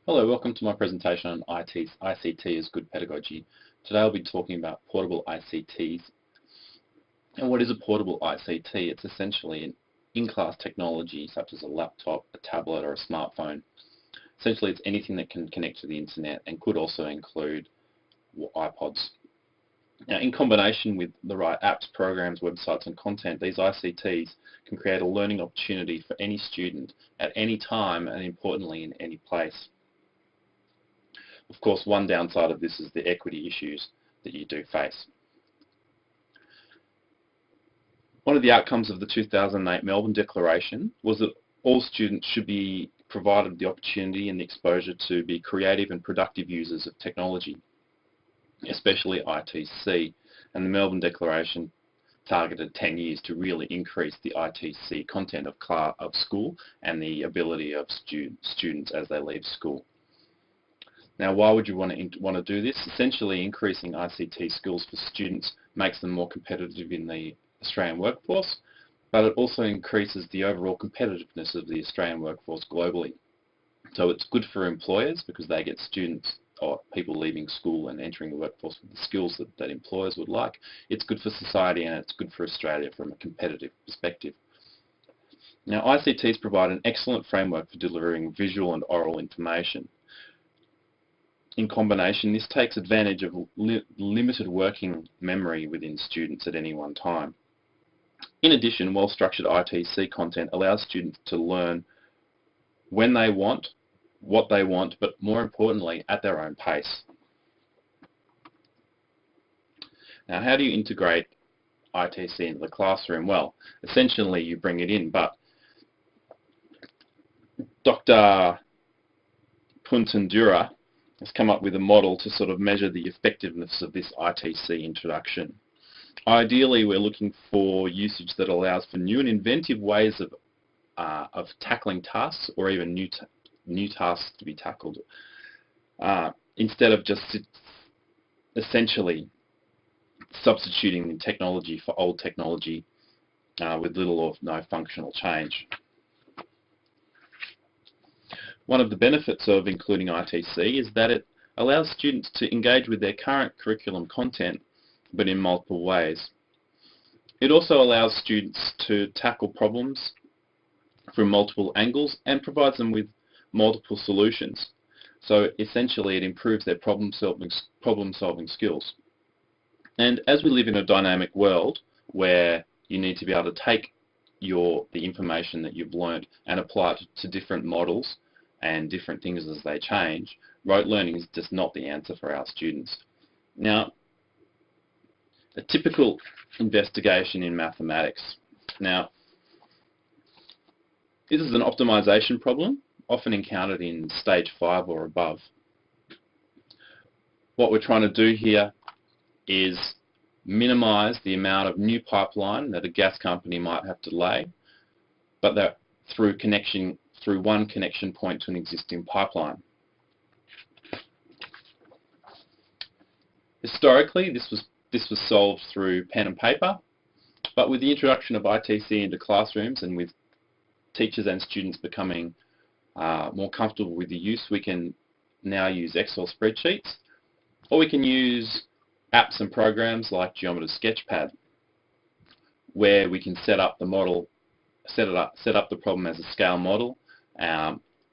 Hello, welcome to my presentation on ICT as good pedagogy. Today I'll be talking about portable ICTs. And what is a portable ICT? It's essentially an in-class technology such as a laptop, a tablet or a smartphone. Essentially it's anything that can connect to the internet and could also include iPods. Now, in combination with the right apps, programs, websites and content, these ICTs can create a learning opportunity for any student at any time and importantly in any place. Of course, one downside of this is the equity issues that you do face. One of the outcomes of the 2008 Melbourne Declaration was that all students should be provided the opportunity and the exposure to be creative and productive users of technology, especially ITC, and the Melbourne Declaration targeted 10 years to really increase the ITC content of school and the ability of students as they leave school. Now, why would you want to do this? Essentially, increasing ICT skills for students makes them more competitive in the Australian workforce, but it also increases the overall competitiveness of the Australian workforce globally. So it's good for employers because they get students or people leaving school and entering the workforce with the skills that employers would like. It's good for society and it's good for Australia from a competitive perspective. Now, ICTs provide an excellent framework for delivering visual and oral information. In combination, this takes advantage of limited working memory within students at any one time. In addition, well-structured ITC content allows students to learn when they want, what they want, but more importantly, at their own pace. Now, how do you integrate ITC into the classroom? Well, essentially you bring it in, but Dr. Puntandura has come up with a model to sort of measure the effectiveness of this ITC introduction. Ideally, we're looking for usage that allows for new and inventive ways of tackling tasks or even new tasks to be tackled instead of just essentially substituting technology for old technology with little or no functional change. One of the benefits of including ITC is that it allows students to engage with their current curriculum content, but in multiple ways. It also allows students to tackle problems from multiple angles and provides them with multiple solutions. So essentially it improves their problem-solving skills. And as we live in a dynamic world where you need to be able to take the information that you've learned and apply it to different models and different things as they change, rote learning is just not the answer for our students. Now, a typical investigation in mathematics. Now, this is an optimization problem, often encountered in stage 5 or above. What we're trying to do here is minimize the amount of new pipeline that a gas company might have to lay, but that through one connection point to an existing pipeline. Historically, this was solved through pen and paper, but with the introduction of ITC into classrooms and with teachers and students becoming more comfortable with the use, we can now use Excel spreadsheets, or we can use apps and programs like Geometer Sketchpad, where we can set up the model, set up the problem as a scale model,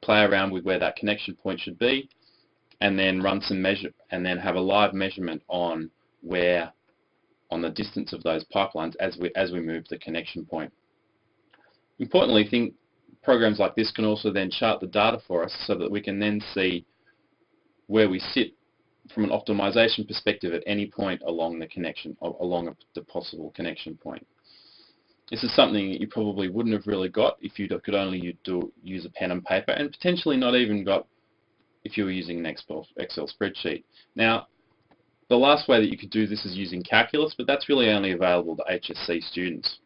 play around with where that connection point should be, and then run some and then have a live measurement on the distance of those pipelines as we move the connection point. Importantly, programs like this can also then chart the data for us so that we can then see where we sit from an optimization perspective at any point along the possible connection point. This is something that you probably wouldn't have really got if you could only use a pen and paper, and potentially not even got if you were using an Excel spreadsheet. Now, the last way that you could do this is using calculus, but that's really only available to HSC students.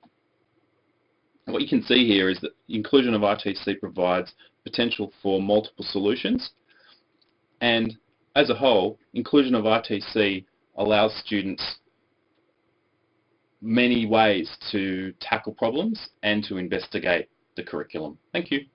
What you can see here is that the inclusion of ITC provides potential for multiple solutions, and as a whole, inclusion of ITC allows students many ways to tackle problems and to investigate the curriculum. Thank you.